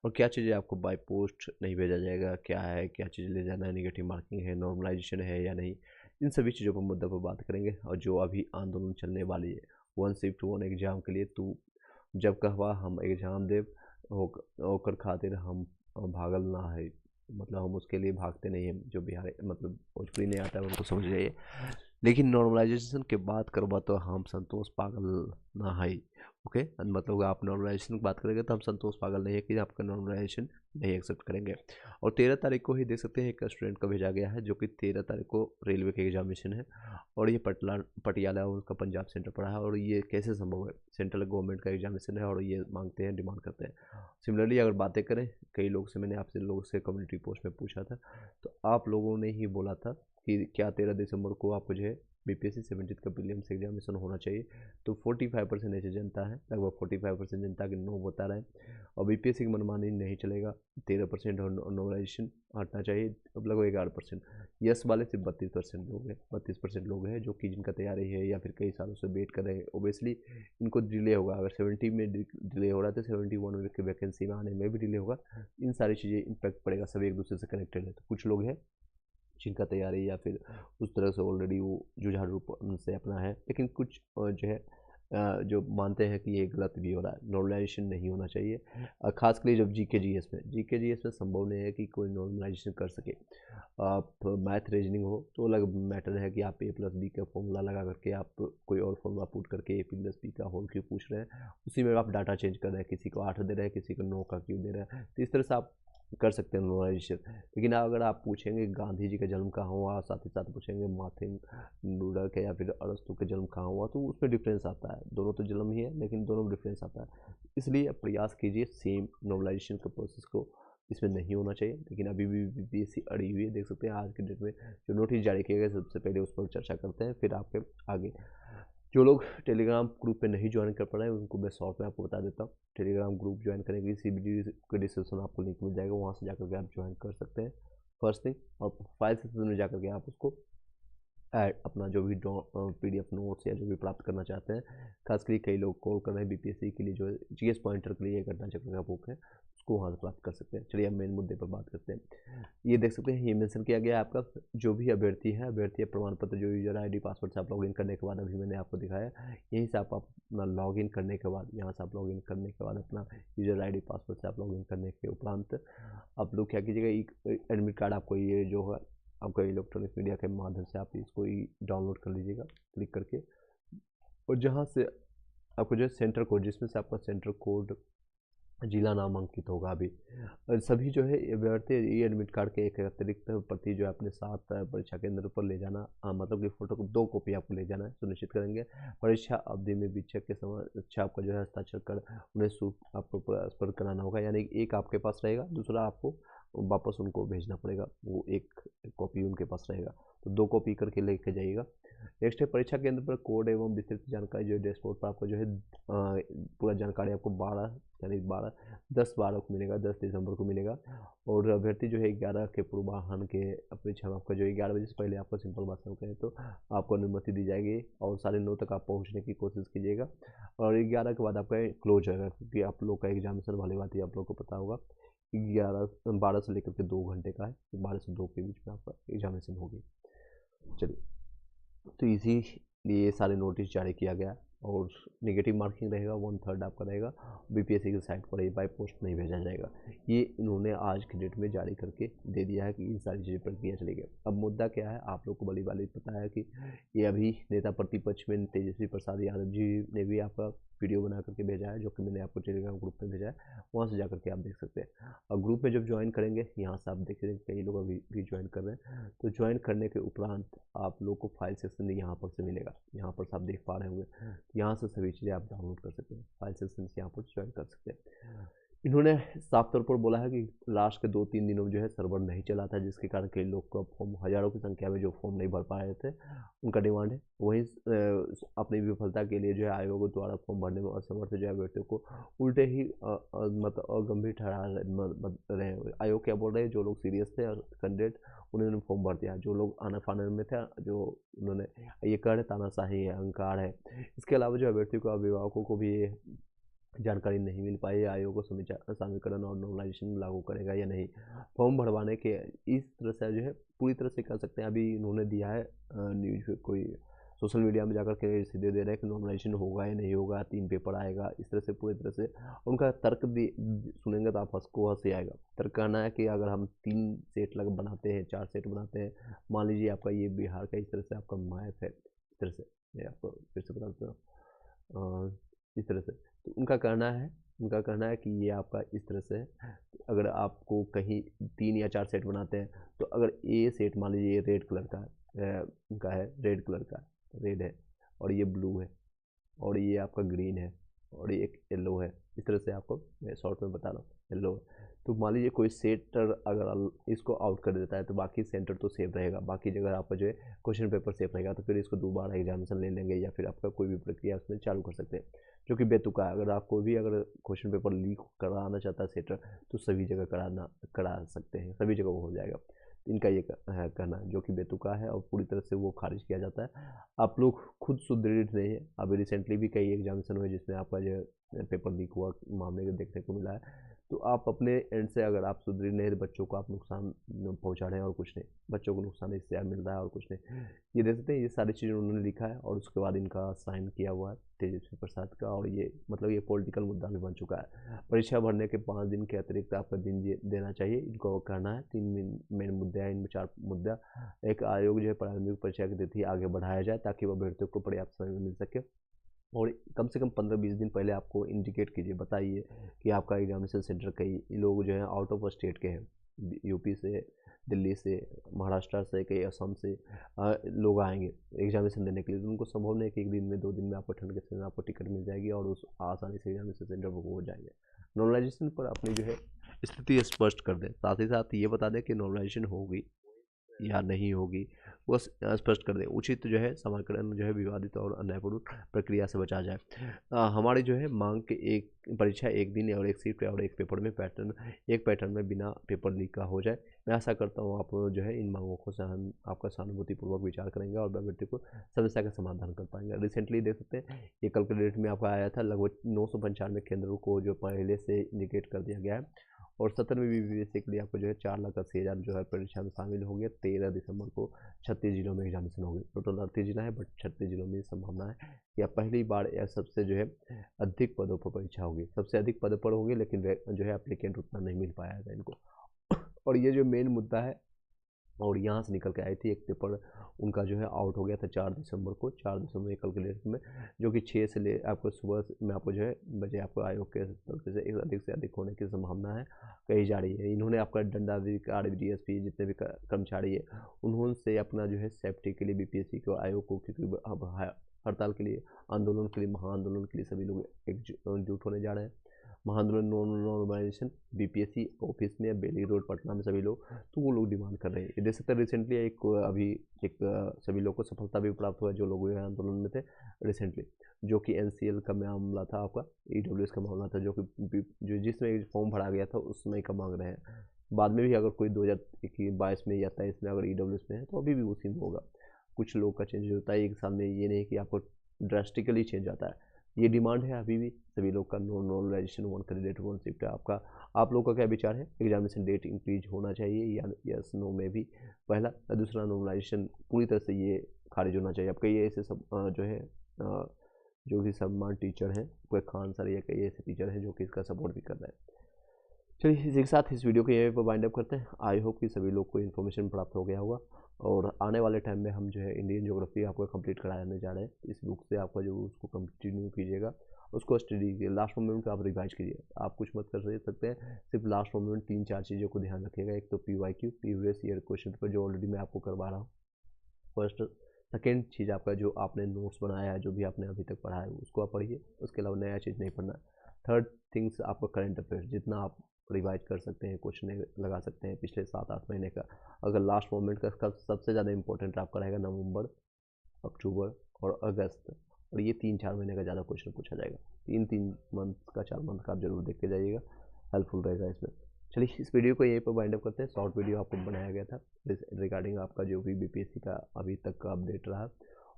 और क्या चीज़ें आपको बाय पोस्ट नहीं भेजा जाएगा, क्या है, क्या चीज़ ले जाना है, नेगेटिव मार्किंग है, नॉर्मलाइजेशन है या नहीं, इन सभी चीज़ों पर मुद्दों पर बात करेंगे। और जो अभी आंदोलन चलने वाली है वन शिफ्ट वन एग्ज़ाम के लिए, तो जब कहवा हम एग्ज़ाम देव ओकर खातिर हम भागल ना है, मतलब हम उसके लिए भागते नहीं हैं। जो बिहार मतलब भोजपुरी नहीं आता है उनको समझ जाइए। लेकिन नॉर्मलाइजेशन के बात करबा तो हम संतोष पागल ना है। ओके, मतलब आप नॉर्मलाइजेशन की बात करेंगे तो हम संतोष पागल नहीं है कि आपका नॉर्मलाइजेशन नहीं एक्सेप्ट करेंगे। और 13 तारीख को ही देख सकते हैं एक स्टूडेंट को भेजा गया है, जो कि 13 तारीख को रेलवे के एग्जामिनेशन है। और ये पटियाला और उसका पंजाब सेंटर पड़ा है। और ये कैसे संभव है, सेंट्रल गवर्नमेंट का एग्जामिनेशन है और ये मांगते हैं, डिमांड करते हैं। सिमिलरली अगर बातें करें, कई लोग से मैंने आपसे लोगों से कम्युनिटी पोस्ट में पूछा था, तो आप लोगों ने ही बोला था कि क्या 13 दिसंबर को आपको जो है बीपीएससी 17 का प्रीलिम्स एग्जामिनेशन होना चाहिए। तो 45% ऐसी जनता है, लगभग 45% जनता के नो बता रहे हैं। और बीपीएससी की मनमानी नहीं चलेगा, 13% और नॉर्मलाइजेशन हटना चाहिए। अब लगभग 11% यस वाले सिर्फ 32% लोग हैं। 32% लोग हैं जो कि जिनका तैयारी है या फिर कई सालों से वेट कर रहे हैं। ओबियसली इनको डिले होगा, अगर 70 में डिले हो रहा है तो 71 की वैकेंसी में आने में भी डिले होगा। इन सारी चीज़ें इम्पैक्ट पड़ेगा, सभी एक दूसरे से कनेक्टेड है। तो कुछ लोग हैं जिनका तैयारी या फिर उस तरह से ऑलरेडी वो जुझारू रूप से अपना है, लेकिन कुछ जो है जो मानते हैं कि ये गलत भी हो रहा है, नॉर्मलाइजेशन नहीं होना चाहिए। खास कर जब जीके जीएस में संभव नहीं है कि कोई नॉर्मलाइजेशन कर सके। आप मैथ रीजनिंग हो तो अलग मैटर है कि आप ए प्लस बी का फॉर्मूला लगा करके आप कोई और फॉर्मूला पुट करके ए प्लस बी का होल क्यों पूछ रहे हैं, उसी में आप डाटा चेंज कर रहे हैं, किसी को 8 दे रहे हैं, किसी को 9 का क्यों दे रहे हैं। तो इस तरह से आप कर सकते हैं नॉर्मलाइजेशन। लेकिन अगर आप पूछेंगे गांधी जी का जन्म कहाँ हुआ, साथ ही साथ पूछेंगे मार्टिन लूथर का या फिर अरस्तु का जन्म कहाँ हुआ, तो उसमें डिफरेंस आता है। दोनों तो जन्म ही है लेकिन दोनों में डिफरेंस आता है। इसलिए प्रयास कीजिए सेम नॉर्मलाइजेशन के प्रोसेस को इसमें नहीं होना चाहिए। लेकिन अभी भी बीपीएससी अड़ी हुई है, देख सकते हैं आज के डेट में जो नोटिस जारी किए गए सबसे पहले उस पर चर्चा करते हैं, फिर आपके आगे। जो लोग टेलीग्राम ग्रुप पे नहीं ज्वाइन कर पा रहे हैं उनको मैं शॉर्ट में आपको बता देता हूँ। टेलीग्राम ग्रुप ज्वाइन करने के लिए सीबीडी के डिस्क्रिप्शन आपको लिंक मिल जाएगा, वहाँ से जाकर के आप ज्वाइन कर सकते हैं फर्स्ट थिंग। और फाइल सेक्शन में जाकर के आप उसको ऐड अपना जो भी पीडीएफ नोट्स या जो भी प्राप्त करना चाहते हैं, खासकर कई लोग कॉल कर रहे हैं बीपीएससी के लिए, जो जीएस पॉइंटर के लिए घटना चक्र का बुक है, उसको वहाँ से प्राप्त कर सकते हैं। चलिए अब मेन मुद्दे पर बात करते हैं। ये देख सकते हैं, ये मेंशन किया गया है आपका जो भी अभ्यर्थी है, अभ्यर्थी प्रमाण पत्र जो यूजर आईडी पासवर्ड से आप लॉगिन करने के बाद अभी मैंने आपको दिखाया, यहीं से आप अपना लॉगिन करने के बाद, यहाँ से आप लॉगिन करने के बाद अपना यूजर आईडी पासवर्ड से आप लॉगिन करने के उपरांत आप लोग क्या कीजिएगा, एडमिट कार्ड आपको ये जो है आपका इलेक्ट्रॉनिक मीडिया के माध्यम से आप इसको ही डाउनलोड कर लीजिएगा क्लिक करके। और जहाँ से आपको जो है सेंटर कोड, जिसमें से आपका सेंटर कोड जिला नामांकित होगा अभी, सभी जो है अभ्यर्थी ये एडमिट कार्ड के एक अतिरिक्त प्रति जो है अपने साथ परीक्षा केंद्र पर ले जाना, मतलब कि फोटो को 2 कॉपी आपको ले जाना है, सुनिश्चित करेंगे। परीक्षा अवधि में विक्षेप के समय अच्छा आपका जो है हस्ताक्षर कर उन्हें आपको परस्पर कराना होगा, यानी एक आपके पास रहेगा, दूसरा आपको वापस उनको भेजना पड़ेगा, वो एक कॉपी उनके पास रहेगा, तो 2 कॉपी करके लेके जाइएगा। नेक्स्ट है परीक्षा केंद्र पर कोड एवं विस्तृत जानकारी जो है डैशबोर्ड पर आपको जो है पूरा जानकारी आपको 10/12 को मिलेगा, 10 दिसंबर को मिलेगा। और अभ्यर्थी जो है 11 के पूर्वाह्न के परीक्षा में आपका जो 11 बजे से पहले आपको सिंपल भाषा में कहें तो आपको अनुमति दी जाएगी और 9:30 तक आप पहुंचने की कोशिश कीजिएगा। और 11 के बाद आपका क्लोज होगा, क्योंकि आप लोग का एग्जामिनेशन वाली बात ही आप लोग को पता होगा, 12 से लेकर के 2 घंटे का है, 12 से 2 के बीच में आपका एग्जामिनेशन होगी। चलिए, तो इसीलिए सारे नोटिस जारी किया गया और नेगेटिव मार्किंग रहेगा, 1/3 आपका रहेगा। बीपीएससी की साइट पर ही बाय पोस्ट नहीं भेजा जाएगा। ये इन्होंने आज की डेट में जारी करके दे दिया है कि इन सारी चीज़ें प्रक्रिया चलेगी। अब मुद्दा क्या है, आप लोग को बड़ी वाली पता है कि ये अभी नेता प्रतिपक्ष में तेजस्वी प्रसाद यादव जी ने भी आपका वीडियो बना करके भेजा है, जो कि मैंने आपको टेलीग्राम ग्रुप में भेजा है, वहाँ से जा करके आप देख सकते हैं। और ग्रुप में जब ज्वाइन करेंगे, यहाँ से आप देख रहे हैं कई लोग अभी भी ज्वाइन कर रहे हैं, तो ज्वाइन करने के उपरांत आप लोग को फाइल सेक्शन यहाँ पर से मिलेगा, यहाँ पर से आप देख पा रहे होंगे, यहाँ से सभी चीज़ें आप डाउनलोड कर सकते हैं, फाइल सेक्शन से यहाँ पर ज्वाइन कर सकते हैं। इन्होंने साफ तौर पर बोला है कि लास्ट के 2-3 दिनों में जो है सर्वर नहीं चला था, जिसके कारण कई लोग का फॉर्म, हज़ारों की संख्या में जो फॉर्म नहीं भर पा रहे थे, उनका डिमांड है। वहीं अपनी विफलता के लिए जो है आयोग द्वारा फॉर्म भरने में असमर्थ जो है अभ्यर्थियों को उल्टे ही मतलब अगंभीर ठहरा रहे हैं। आयोग क्या बोल रहे हैं, जो लोग सीरियस थे और कैंडिडेट उन्होंने फॉर्म भर दिया, जो लोग आना फाना में थे, जो उन्होंने ये कर तानाशाही है, अहंकार है। इसके अलावा जो अभ्यर्थियों को, अभिभावकों को भी जानकारी नहीं मिल पाई, आयोग को समीक्षा समीकरण और नॉर्मलाइजेशन लागू करेगा या नहीं। फॉर्म भरवाने के इस तरह से जो है पूरी तरह से कह सकते हैं, अभी इन्होंने दिया है न्यूज कोई सोशल मीडिया में जाकर के सीधे दे रहे हैं कि नॉर्मलाइजेशन होगा या नहीं होगा, 3 पेपर आएगा, इस तरह से पूरी तरह से उनका तर्क सुनेंगे तो आप को हंसी आएगा। तर्क कहना है कि अगर हम 3 सेट लग बनाते हैं, 4 सेट बनाते हैं, मान लीजिए आपका ये बिहार का इस तरह से आपका मैथ है, इस तरह से मैं आपको फिर से बता देता हूँ इस तरह से। तो उनका कहना है कि ये आपका इस तरह से है। तो अगर आपको कहीं 3 या 4 सेट बनाते हैं, तो अगर ए सेट मान लीजिए ये रेड कलर का उनका है, रेड कलर का रेड है, और ये ब्लू है, और ये आपका ग्रीन है, और ये एक येलो है। इस तरह से आपको मैं शॉर्ट में बता रहा हूँ, येलो है। तो मान लीजिए कोई सेटर अगर इसको आउट कर देता है तो बाकी सेंटर तो सेफ रहेगा, बाकी जगह आपका जो है क्वेश्चन पेपर सेफ रहेगा, तो फिर इसको दोबारा एग्जामिनेशन ले लेंगे या फिर आपका कोई भी प्रक्रिया उसमें चालू कर सकते हैं, जो कि बेतुका है। अगर आपको भी अगर क्वेश्चन पेपर लीक कराना चाहता है सेटर, तो सभी जगह करा सकते हैं, सभी जगह वो हो जाएगा। इनका ये कहना है जो कि बेतुका है और पूरी तरह से वो खारिज किया जाता है। आप लोग खुद सुदृढ़ नहीं है। अभी रिसेंटली भी कई एग्जामिनेशन हुए जिसमें आपका जो पेपर लीक हुआ मामले को देखने को मिला है। तो आप अपने एंड से अगर आप सुदृढ़ नहीं तो बच्चों को आप नुकसान पहुंचा रहे हैं और कुछ नहीं, बच्चों को नुकसान इससे मिल रहा है और कुछ नहीं। ये देख सकते हैं, ये सारी चीज़ें उन्होंने लिखा है और उसके बाद इनका साइन किया हुआ है तेजस्वी प्रसाद का, और ये मतलब ये पॉलिटिकल मुद्दा भी बन चुका है। परीक्षा भरने के 5 दिन के अतिरिक्त आपका दिन देना चाहिए, इनको करना है। 3 मेन मुद्दे हैं, इनमें 4 मुद्दा। एक, आयोग जो है प्रारंभिक परीक्षा की तिथि आगे बढ़ाया जाए ताकि वह अभ्यर्थियों को पर्याप्त समय मिल सके, और कम से कम 15-20 दिन पहले आपको इंडिकेट कीजिए, बताइए कि आपका एग्जामिनेशन सेंटर कई लोग जो हैं आउट ऑफ स्टेट के हैं, यूपी से, दिल्ली से, महाराष्ट्र से, कई असम से लोग आएंगे एग्जामिनेशन देने के लिए। तो उनको संभव नहीं कि 1 दिन में 2 दिन में आपको ठंड के समय आपको टिकट मिल जाएगी और उस आसानी से एग्जामिनेशन सेंटर पर हो जाएंगे। नॉर्मलाइजेशन पर अपनी जो है स्थिति स्पष्ट कर दें, साथ ही साथ ये बता दें कि नॉर्मलाइजेशन होगी या नहीं होगी, वो स्पष्ट कर दें। उचित जो है समाकलन जो है विवादित और अन्यायपूर्ण प्रक्रिया से बचा जाए। हमारी जो है मांग के एक परीक्षा 1 दिन और 1 शिफ्ट और 1 पेपर में एक पैटर्न में बिना पेपर लीक का हो जाए। मैं आशा करता हूँ आप जो है इन मांगों को आपका सहानुभूतिपूर्वक विचार करेंगे और अभ्यर्थी को समस्या का समाधान कर पाएंगे। रिसेंटली देख सकते हैं, ये कल के डेट में आपका आया था, लगभग 995 केंद्रों को जो पहले से इंडिकेट कर दिया गया है, और 17वीं बीपीएससी के लिए आपको जो है 4,80,000 जो है परीक्षा में शामिल होंगे। 13 दिसंबर को 36 जिलों में एग्जामिनेशन होगी। टोटल 38 जिला है, बट 36 जिलों में संभावना है कि अब पहली बार यह सबसे जो है अधिक पदों पर परीक्षा होगी, सबसे अधिक पदों पर होगी, लेकिन जो है एप्लीकेंट उतना नहीं मिल पाया है इनको। और ये जो मेन मुद्दा है, और यहाँ से निकल के आई थी, एक पेपर उनका जो है आउट हो गया था 4 दिसंबर को, 4 दिसंबर कल के डेट में, जो कि 6 से ले आपको सुबह में आपको जो है बजे आपको आयोग के तरफ से अधिक होने की संभावना है कही जा रही है। इन्होंने आपका दंडाधिकारी, डीएसपी, जितने भी कर्मचारी है, उन्होंने अपना जो है सेफ्टी के लिए बीपीएससी को, आयोग को, क्योंकि अब हड़ताल के लिए, आंदोलन के लिए, महाआंदोलन के लिए सभी लोग एकजुट होने जा रहे हैं। महाआंदोलन नॉर्मलाइजेशन बीपीएससी ऑफिस में, बेली रोड पटना में सभी लोग, तो वो लोग डिमांड कर रहे हैं। देख सकते हैं रिसेंटली एक सभी लोग को सफलता भी प्राप्त हुआ जो लोग आंदोलन में थे रिसेंटली, जो कि एनसीएल का मामला था, आपका ईडब्ल्यूएस का मामला था, जो जिसमें फॉर्म भरा गया था उसमें का मांग रहे हैं। बाद में भी अगर कोई 2022 में या 23 में अगर ईडब्ल्यूएस में है तो अभी भी उसी में होगा। कुछ लोग का चेंज होता है 1 साल में, ये नहीं कि आपको ड्रास्टिकली चेंज आता है। ये डिमांड है अभी भी सभी लोग का। नॉर्मलाइजेशन 1 कैंडिडेट 1 शिफ्ट है आपका। आप लोगों का क्या विचार है? एग्जामिनेशन डेट इंक्रीज होना चाहिए या यस नो में भी, पहला। दूसरा, नॉर्मलाइजेशन पूरी तरह से ये खारिज होना चाहिए। अब कई ऐसे सब जो है जो कि सम्मान टीचर हैं, कोई खान सर या कई ऐसे टीचर हैं जो कि इसका सपोर्ट भी कर रहे हैं। चलिए इसी के साथ इस वीडियो को यहीं पर वाइंड अप करते हैं। आई होप कि सभी लोग को इन्फॉर्मेशन प्राप्त हो गया होगा, और आने वाले टाइम में हम जो है इंडियन ज्योग्राफी आपको कंप्लीट कराने जा रहे हैं। इस बुक से आपका जो उसको कंटिन्यू कीजिएगा, उसको स्टडी कीजिए, लास्ट मोमेंट को आप रिवाइज कीजिए। आप कुछ मत कर सकते हैं, सिर्फ लास्ट मोमेंट 3-4 चीज़ों को ध्यान रखिएगा। एक तो PYQ, previous year question paper, जो ऑलरेडी मैं आपको करवा रहा हूँ, फर्स्ट। सेकेंड चीज़, आपका जो आपने नोट्स बनाया है, जो भी आपने अभी तक पढ़ा है उसको आप पढ़िए, उसके अलावा नया चीज़ नहीं पढ़ना। थर्ड थिंग्स, आपका करंट अफेयर्स जितना आप रिवाइज कर सकते हैं, क्वेश्चन लगा सकते हैं पिछले 7-8 महीने का। अगर लास्ट मोमेंट का सबसे ज़्यादा इंपॉर्टेंट आपका रहेगा नवंबर, अक्टूबर और अगस्त, और ये 3-4 महीने का ज़्यादा क्वेश्चन पूछा जाएगा। 3 मंथ का, 4 मंथ का आप जरूर देख के जाइएगा, हेल्पफुल रहेगा इसमें। चलिए इस वीडियो को यहीं पर वाइंड अप करते हैं। शॉर्ट वीडियो आपको बनाया गया था रिगार्डिंग आपका जो भी बीपीएससी का अभी तक का अपडेट रहा,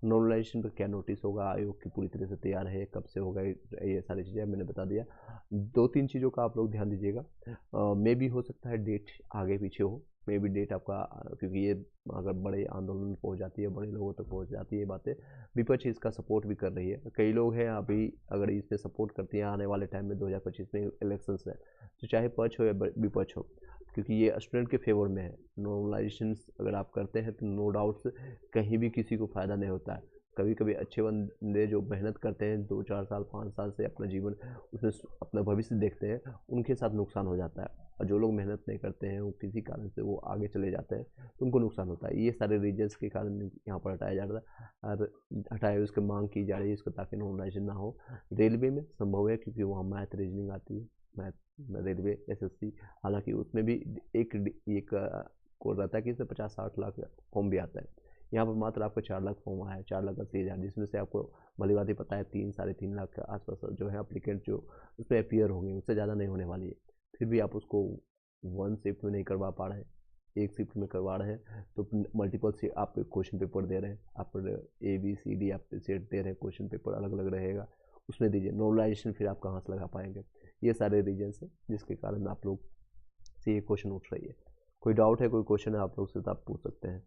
नॉर्मलाइजेशन पर क्या नोटिस होगा, आयोग की पूरी तरह से तैयार है, कब से होगा, ये सारी चीज़ें मैंने बता दिया। 2-3 चीज़ों का आप लोग ध्यान दीजिएगा। मे भी हो सकता है डेट आगे पीछे हो, मे भी डेट आपका, क्योंकि ये अगर बड़े आंदोलन में पहुंच जाती है, बड़े लोगों तक पहुंच जाती है ये बातें, विपक्ष इसका सपोर्ट भी कर रही है। कई लोग हैं अभी अगर इस पे सपोर्ट करते हैं, आने वाले टाइम में 2025 में इलेक्शंस है, तो चाहे पक्ष हो या विपक्ष हो, क्योंकि ये स्टूडेंट के फेवर में है। नॉर्मलाइजेशन अगर आप करते हैं तो नो डाउट्स कहीं भी किसी को फ़ायदा नहीं होता है। कभी कभी अच्छे बंदे जो मेहनत करते हैं 2-4 साल 5 साल से अपना जीवन उसमें अपना भविष्य देखते हैं, उनके साथ नुकसान हो जाता है। और जो लोग मेहनत नहीं करते हैं वो किसी कारण से वो आगे चले जाते हैं तो उनको नुकसान होता है। ये सारे रीजन्स के कारण यहाँ पर हटाया जा रहा है और हटाए उसकी मांग की जा रही है इसको, ताकि नॉर्मलाइजेशन ना हो। रेलवे में संभव है क्योंकि वहाँ मैथ रीजनिंग आती है, मैथ रेलवे एसएससी, हालांकि उसमें भी एक एक कोड रहता है कि इसमें 50-60 लाख फॉर्म भी आता है। यहाँ पर मात्र आपको 4 लाख फॉर्म आया है, 4,80,000, जिसमें से आपको भली बात ही पता है 3-3.5 लाख के आसपास जो है अप्लीकेंट जो उसमें अपियर होंगे, उससे ज़्यादा नहीं होने वाली है। फिर भी आप उसको वन शिफ्ट में नहीं करवा पा रहे हैं, एक शिफ्ट में करवा रहे हैं, तो मल्टीपल से आप क्वेश्चन पेपर दे रहे हैं, आप ABCD आप सेट दे रहे हैं, क्वेश्चन पेपर अलग अलग रहेगा, उसमें दीजिए। नॉर्मलाइजेशन फिर आप कहाँ से लगा पाएंगे। ये सारे रीजन्स हैं जिसके कारण आप लोग से ये क्वेश्चन उठ रही है। कोई डाउट है, कोई क्वेश्चन है आप लोग से तो आप पूछ सकते हैं।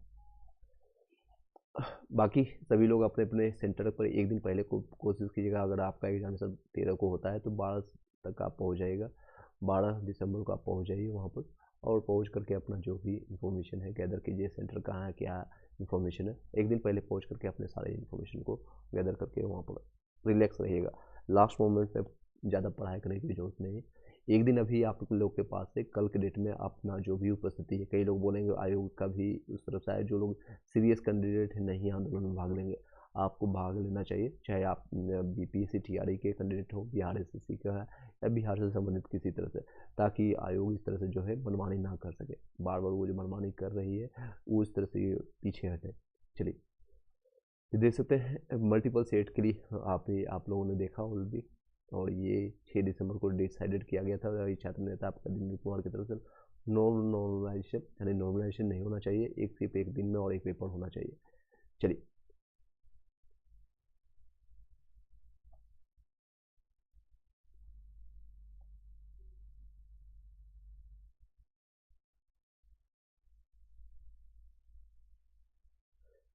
बाकी सभी लोग अपने अपने सेंटर पर एक दिन पहले को कोशिश कीजिएगा। अगर आपका एग्जाम सब 13 को होता है तो 12 तक आप पहुंच जाइएगा, 12 दिसंबर को आप पहुंच जाइए वहाँ पर, और पहुंच करके अपना जो भी इन्फॉर्मेशन है गैदर कीजिए, सेंटर कहाँ है, क्या इन्फॉर्मेशन है। एक दिन पहले पहुंच करके अपने सारे इन्फॉर्मेशन को गैदर करके वहाँ पर रिलैक्स रहिएगा। लास्ट मोमेंट में ज़्यादा पढ़ाई करने की जरूरत नहीं है। एक दिन अभी आप लोग के पास है, कल के डेट में अपना जो भी उपस्थिति है, कई लोग बोलेंगे आयोग का भी उस तरफ से आए, जो लोग सीरियस कैंडिडेट नहीं आंदोलन में भाग लेंगे, आपको भाग लेना चाहिए। चाहे आप BPSC TRE के कैंडिडेट हो, बिहार SSC का है या बिहार से संबंधित किसी तरह से, ताकि आयोग इस तरह से जो है मनमानी ना कर सके। बार बार वो जो मनमानी कर रही है वो इस तरह से पीछे हटे। चलिए, ये देख सकते हैं मल्टीपल सेट के लिए आप लोगों ने देखा ऑलरेडी, और ये 6 दिसंबर को डिसाइडेड किया गया था छात्र नेता आपका दिलीप कुमार की तरफ से। नॉर्मलाइजेशन यानी नॉर्मलाइजेशन नहीं होना चाहिए, एक सिर्फ एक दिन में और एक पेपर होना चाहिए। चलिए,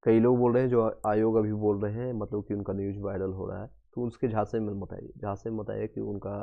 कई लोग बोल रहे हैं जो आयोग अभी बोल रहे हैं, मतलब कि उनका न्यूज वायरल हो रहा है, तो उसके झांसे में मत आइए, झांसे में मत आइए कि उनका